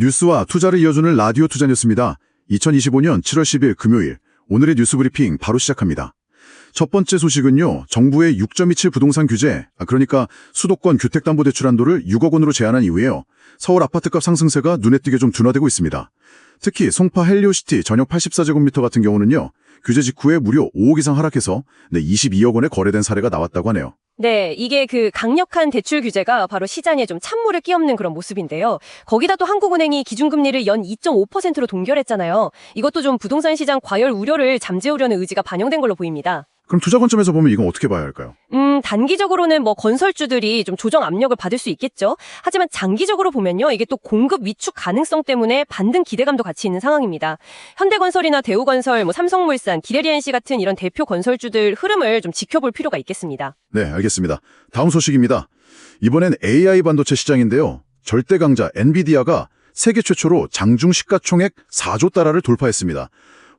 뉴스와 투자를 이어주는 라디오 투자뉴스입니다. 2025년 7월 10일 금요일, 오늘의 뉴스 브리핑 바로 시작합니다. 첫 번째 소식은요, 정부의 6.27 부동산 규제, 그러니까 수도권 주택담보대출 한도를 6억 원으로 제한한 이후에요. 서울 아파트값 상승세가 눈에 띄게 좀 둔화되고 있습니다. 특히 송파 헬리오시티 전역 84제곱미터 같은 경우는요, 규제 직후에 무려 5억 이상 하락해서 22억 원에 거래된 사례가 나왔다고 하네요. 네, 이게 그 강력한 대출 규제가 바로 시장에 좀 찬물을 끼얹는 그런 모습인데요. 거기다 또 한국은행이 기준금리를 연 2.5%로 동결했잖아요. 이것도 좀 부동산 시장 과열 우려를 잠재우려는 의지가 반영된 걸로 보입니다. 그럼 투자 관점에서 보면 이건 어떻게 봐야 할까요? 단기적으로는 뭐 건설주들이 좀 조정 압력을 받을 수 있겠죠. 하지만 장기적으로 보면요, 이게 또 공급 위축 가능성 때문에 반등 기대감도 같이 있는 상황입니다. 현대건설이나 대우건설, 뭐 삼성물산, 기레리엔시 같은 이런 대표 건설주들 흐름을 좀 지켜볼 필요가 있겠습니다. 네, 알겠습니다. 다음 소식입니다. 이번엔 AI 반도체 시장인데요. 절대 강자 엔비디아가 세계 최초로 장중 시가총액 4조 달러를 돌파했습니다.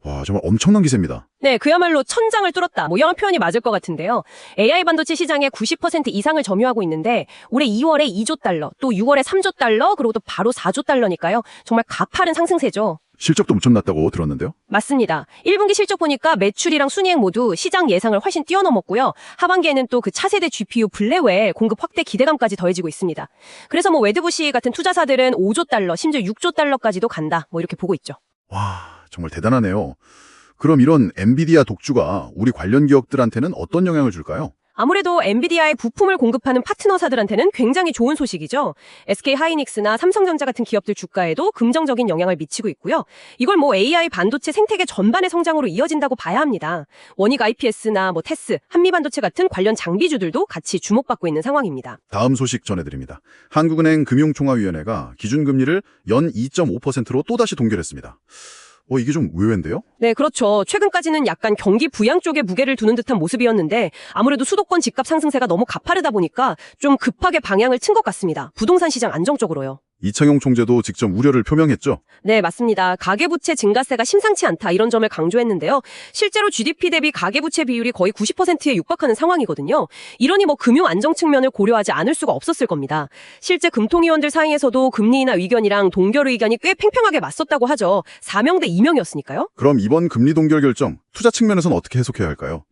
와, 정말 엄청난 기세입니다. 네, 그야말로 천장을 뚫었다. 뭐 이런 표현이 맞을 것 같은데요. AI 반도체 시장의 90% 이상을 점유하고 있는데 올해 2월에 2조 달러, 또 6월에 3조 달러, 그리고 또 바로 4조 달러니까요. 정말 가파른 상승세죠. 실적도 엄청났다고 들었는데요. 맞습니다. 1분기 실적 보니까 매출이랑 순이익 모두 시장 예상을 훨씬 뛰어넘었고요. 하반기에는 또 그 차세대 GPU 블랙웰 공급 확대 기대감까지 더해지고 있습니다. 그래서 뭐 웨드부시 같은 투자사들은 5조 달러, 심지어 6조 달러까지도 간다. 뭐 이렇게 보고 있죠. 와, 정말 대단하네요. 그럼 이런 엔비디아 독주가 우리 관련 기업들한테는 어떤 영향을 줄까요? 아무래도 엔비디아의 부품을 공급하는 파트너사들한테는 굉장히 좋은 소식이죠. SK하이닉스나 삼성전자 같은 기업들 주가에도 긍정적인 영향을 미치고 있고요. 이걸 뭐 AI 반도체 생태계 전반의 성장으로 이어진다고 봐야 합니다. 원익 IPS나 뭐 테스, 한미반도체 같은 관련 장비주들도 같이 주목받고 있는 상황입니다. 다음 소식 전해드립니다. 한국은행 금융통화위원회가 기준금리를 연 2.5%로 또다시 동결했습니다. 이게 좀 의외인데요? 네, 그렇죠. 최근까지는 약간 경기 부양 쪽에 무게를 두는 듯한 모습이었는데 아무래도 수도권 집값 상승세가 너무 가파르다 보니까 좀 급하게 방향을 튼 것 같습니다. 부동산 시장 안정 쪽으로요. 이창용 총재도 직접 우려를 표명했죠? 네, 맞습니다. 가계부채 증가세가 심상치 않다 이런 점을 강조했는데요. 실제로 GDP 대비 가계부채 비율이 거의 90%에 육박하는 상황이거든요. 이러니 뭐 금융 안정 측면을 고려하지 않을 수가 없었을 겁니다. 실제 금통위원들 사이에서도 금리 인하 의견이랑 동결 의견이 꽤 팽팽하게 맞섰다고 하죠. 4명 대 2명이었으니까요. 그럼 이번 금리 동결 결정, 투자 측면에서는 어떻게 해석해야 할까요?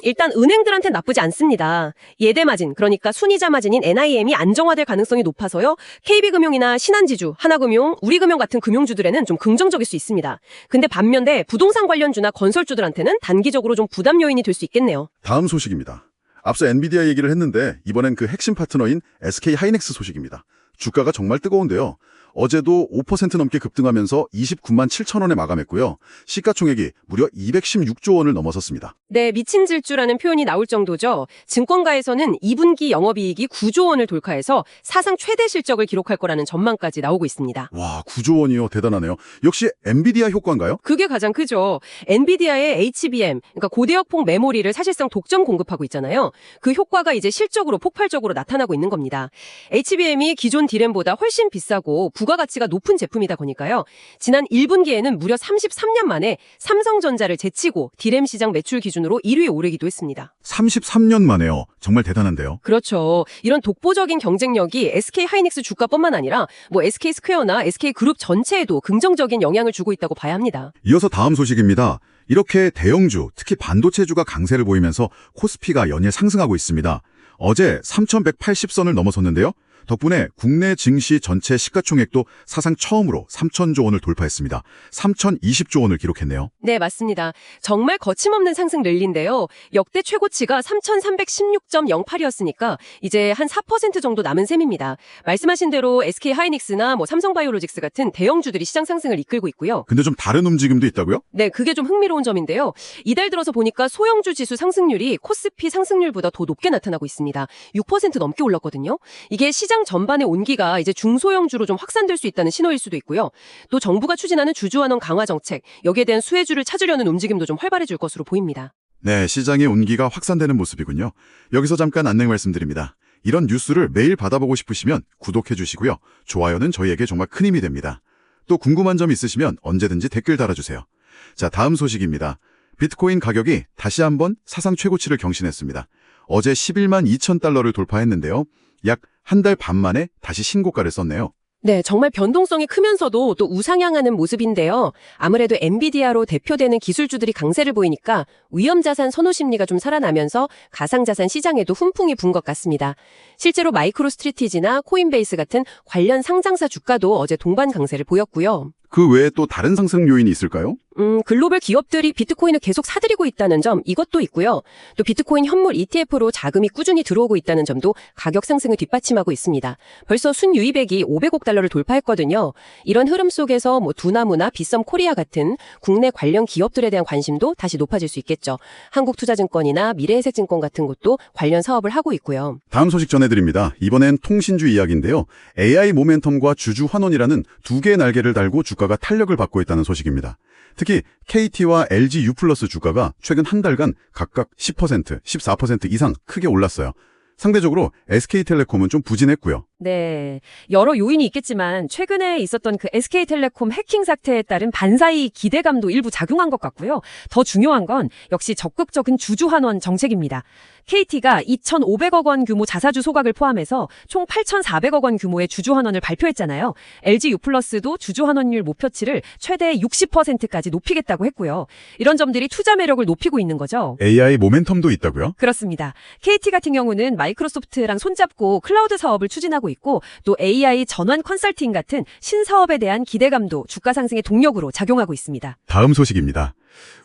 일단 은행들한테 나쁘지 않습니다. 예대 마진, 그러니까 순이자 마진인 NIM이 안정화될 가능성이 높아서요. KB금융이나 신한지주, 하나금융, 우리금융 같은 금융주들에는 좀 긍정적일 수 있습니다. 근데 반면에 부동산 관련주나 건설주들한테는 단기적으로 좀 부담 요인이 될 수 있겠네요. 다음 소식입니다. 앞서 엔비디아 얘기를 했는데 이번엔 그 핵심 파트너인 SK하이닉스 소식입니다. 주가가 정말 뜨거운데요. 어제도 5% 넘게 급등하면서 29만 7천 원에 마감했고요. 시가총액이 무려 216조 원을 넘어섰습니다. 네, 미친 질주라는 표현이 나올 정도죠. 증권가에서는 2분기 영업이익이 9조 원을 돌파해서 사상 최대 실적을 기록할 거라는 전망까지 나오고 있습니다. 와, 9조 원이요. 대단하네요. 역시 엔비디아 효과인가요? 그게 가장 크죠. 엔비디아의 HBM, 그러니까 고대역폭 메모리를 사실상 독점 공급하고 있잖아요. 그 효과가 이제 실적으로 폭발적으로 나타나고 있는 겁니다. HBM이 기존 D램보다 훨씬 비싸고 부가가치가 높은 제품이다 보니까요. 지난 1분기에는 무려 33년 만에 삼성전자를 제치고 D램 시장 매출 기준으로 1위에 오르기도 했습니다. 33년 만에요. 정말 대단한데요. 그렇죠. 이런 독보적인 경쟁력이 SK하이닉스 주가뿐만 아니라 뭐 SK스퀘어나 SK그룹 전체에도 긍정적인 영향을 주고 있다고 봐야 합니다. 이어서 다음 소식입니다. 이렇게 대형주, 특히 반도체주가 강세를 보이면서 코스피가 연일 상승하고 있습니다. 어제 3,180선을 넘어섰는데요. 덕분에 국내 증시 전체 시가총액도 사상 처음으로 3,000조 원을 돌파했습니다. 3,020조 원을 기록했네요. 네, 맞습니다. 정말 거침없는 상승 랠리인데요. 역대 최고치가 3,316.08이었으니까 이제 한 4% 정도 남은 셈입니다. 말씀하신 대로 SK하이닉스나 뭐 삼성바이오로직스 같은 대형주들이 시장 상승을 이끌고 있고요. 근데 좀 다른 움직임도 있다고요? 네, 그게 좀 흥미로운 점인데요. 이달 들어서 보니까 소형주 지수 상승률이 코스피 상승률보다 더 높게 나타나고 있습니다. 6% 넘게 올랐거든요. 이게 시장 전반의 온기가 이제 중소형주로 좀 확산될 수 있다는 신호일 수도 있고요. 또 정부가 추진하는 주주환원 강화 정책, 여기에 대한 수혜주를 찾으려는 움직임도 좀 활발해질 것으로 보입니다. 네, 시장의 온기가 확산되는 모습이군요. 여기서 잠깐 안내 말씀드립니다. 이런 뉴스를 매일 받아보고 싶으시면 구독해 주시고요. 좋아요는 저희에게 정말 큰 힘이 됩니다. 또 궁금한 점 있으시면 언제든지 댓글 달아주세요. 자, 다음 소식입니다. 비트코인 가격이 다시 한번 사상 최고치를 경신했습니다. 어제 11만 2천 달러를 돌파했는데요. 약 한 달 반 만에 다시 신고가를 썼네요. 네, 정말 변동성이 크면서도 또 우상향하는 모습인데요. 아무래도 엔비디아로 대표되는 기술주들이 강세를 보이니까 위험자산 선호 심리가 좀 살아나면서 가상자산 시장에도 훈풍이 분 것 같습니다. 실제로 마이크로스트래티지나 코인베이스 같은 관련 상장사 주가도 어제 동반 강세를 보였고요. 그 외에 또 다른 상승 요인이 있을까요? 글로벌 기업들이 비트코인을 계속 사들이고 있다는 점, 이것도 있고요. 또 비트코인 현물 ETF로 자금이 꾸준히 들어오고 있다는 점도 가격 상승을 뒷받침하고 있습니다. 벌써 순유입액이 500억 달러를 돌파했거든요. 이런 흐름 속에서 두나무나 빗썸 코리아 같은 국내 관련 기업들에 대한 관심도 다시 높아질 수 있겠죠. 한국투자증권이나 미래에셋증권 같은 곳도 관련 사업을 하고 있고요. 다음 소식 전해드립니다. 이번엔 통신주 이야기인데요. AI 모멘텀과 주주 환원이라는 두 개의 날개를 달고 주가가 탄력을 받고 있다는 소식입니다. 특히 KT와 LG U+ 주가가 최근 한 달간 각각 10%, 14% 이상 크게 올랐어요. 상대적으로 SK텔레콤은 좀 부진했고요. 네. 여러 요인이 있겠지만 최근에 있었던 그 SK텔레콤 해킹 사태에 따른 반사이 기대감도 일부 작용한 것 같고요. 더 중요한 건 역시 적극적인 주주 환원 정책입니다. KT가 2,500억 원 규모 자사주 소각을 포함해서 총 8,400억 원 규모의 주주 환원을 발표했잖아요. LG U+도 주주 환원율 목표치를 최대 60%까지 높이겠다고 했고요. 이런 점들이 투자 매력을 높이고 있는 거죠. AI 모멘텀도 있다고요? 그렇습니다. KT 같은 경우는 마이크로소프트랑 손잡고 클라우드 사업을 추진하고 있고 또 AI 전환 컨설팅 같은 신사업에 대한 기대감도 주가 상승의 동력으로 작용하고 있습니다. 다음 소식입니다.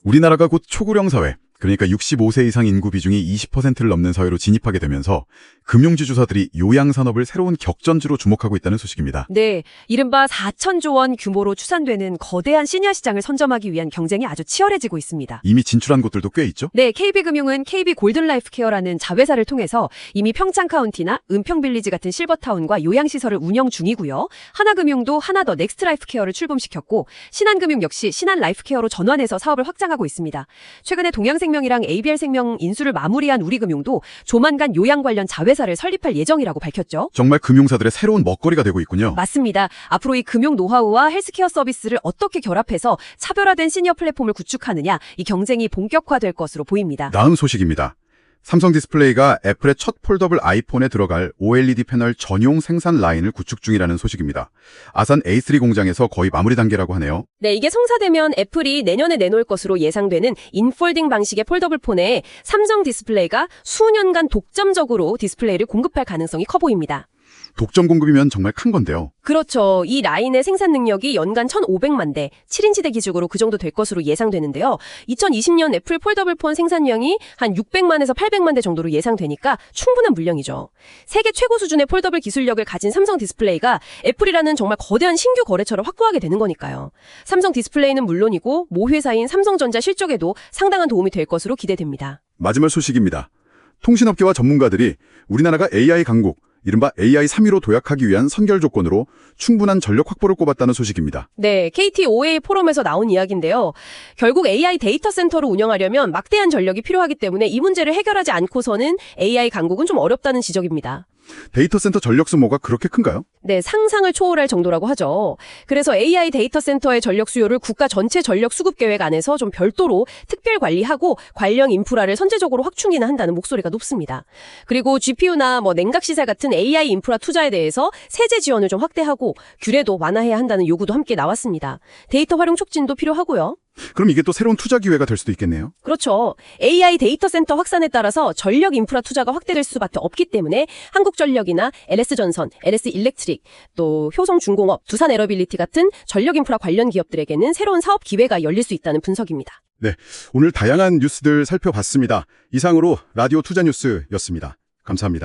우리나라가 곧 초고령 사회, 그러니까 65세 이상 인구 비중이 20%를 넘는 사회로 진입하게 되면서 금융지주사들이 요양산업을 새로운 격전지로 주목하고 있다는 소식입니다. 네, 이른바 4천조 원 규모로 추산되는 거대한 시니어 시장을 선점하기 위한 경쟁이 아주 치열해지고 있습니다. 이미 진출한 곳들도 꽤 있죠? 네, KB금융은 KB골든라이프케어라는 자회사를 통해서 이미 평창카운티나 은평빌리지 같은 실버타운과 요양시설을 운영 중이고요. 하나금융도 하나더 넥스트라이프케어를 출범시켰고 신한금융 역시 신한라이프케어로 전환해서 사업을 확장하고 있습니다. 최근에 동양생명이랑 ABR생명 인수를 마무리한 우리금융도 조만간 요양 관련 자회사를 설립할 예정이라고 밝혔죠. 정말 금융사들의 새로운 먹거리가 되고 있군요. 맞습니다. 앞으로 이 금융 노하우와 헬스케어 서비스를 어떻게 결합해서 차별화된 시니어 플랫폼을 구축하느냐, 이 경쟁이 본격화될 것으로 보입니다. 다음 소식입니다. 삼성 디스플레이가 애플의 첫 폴더블 아이폰에 들어갈 OLED 패널 전용 생산 라인을 구축 중이라는 소식입니다. 아산 A3 공장에서 거의 마무리 단계라고 하네요. 네, 이게 성사되면 애플이 내년에 내놓을 것으로 예상되는 인폴딩 방식의 폴더블 폰에 삼성 디스플레이가 수년간 독점적으로 디스플레이를 공급할 가능성이 커 보입니다. 독점 공급이면 정말 큰 건데요. 그렇죠. 이 라인의 생산 능력이 연간 1,500만 대, 7인치대 기준으로 그 정도 될 것으로 예상되는데요. 2020년 애플 폴더블폰 생산량이 한 600만에서 800만 대 정도로 예상되니까 충분한 물량이죠. 세계 최고 수준의 폴더블 기술력을 가진 삼성 디스플레이가 애플이라는 정말 거대한 신규 거래처를 확보하게 되는 거니까요. 삼성 디스플레이는 물론이고 모 회사인 삼성전자 실적에도 상당한 도움이 될 것으로 기대됩니다. 마지막 소식입니다. 통신업계와 전문가들이 우리나라가 AI 강국, 이른바 AI 3위로 도약하기 위한 선결 조건으로 충분한 전력 확보를 꼽았다는 소식입니다. 네, KT OA 포럼에서 나온 이야기인데요. 결국 AI 데이터 센터를 운영하려면 막대한 전력이 필요하기 때문에 이 문제를 해결하지 않고서는 AI 강국은 좀 어렵다는 지적입니다. 데이터 센터 전력 소모가 그렇게 큰가요? 네, 상상을 초월할 정도라고 하죠. 그래서 AI 데이터 센터의 전력 수요를 국가 전체 전력 수급 계획 안에서 좀 별도로 특별 관리하고 관련 인프라를 선제적으로 확충이나 한다는 목소리가 높습니다. 그리고 GPU나 냉각 시설 같은 AI 인프라 투자에 대해서 세제 지원을 좀 확대하고 규례도 완화해야 한다는 요구도 함께 나왔습니다. 데이터 활용 촉진도 필요하고요. 그럼 이게 또 새로운 투자 기회가 될 수도 있겠네요. 그렇죠. AI 데이터 센터 확산에 따라서 전력 인프라 투자가 확대될 수밖에 없기 때문에 한국전력이나 LS전선, LS일렉트릭, 또 효성중공업, 두산에러빌리티 같은 전력 인프라 관련 기업들에게는 새로운 사업 기회가 열릴 수 있다는 분석입니다. 네, 오늘 다양한 뉴스들 살펴봤습니다. 이상으로 라디오 투자 뉴스였습니다. 감사합니다.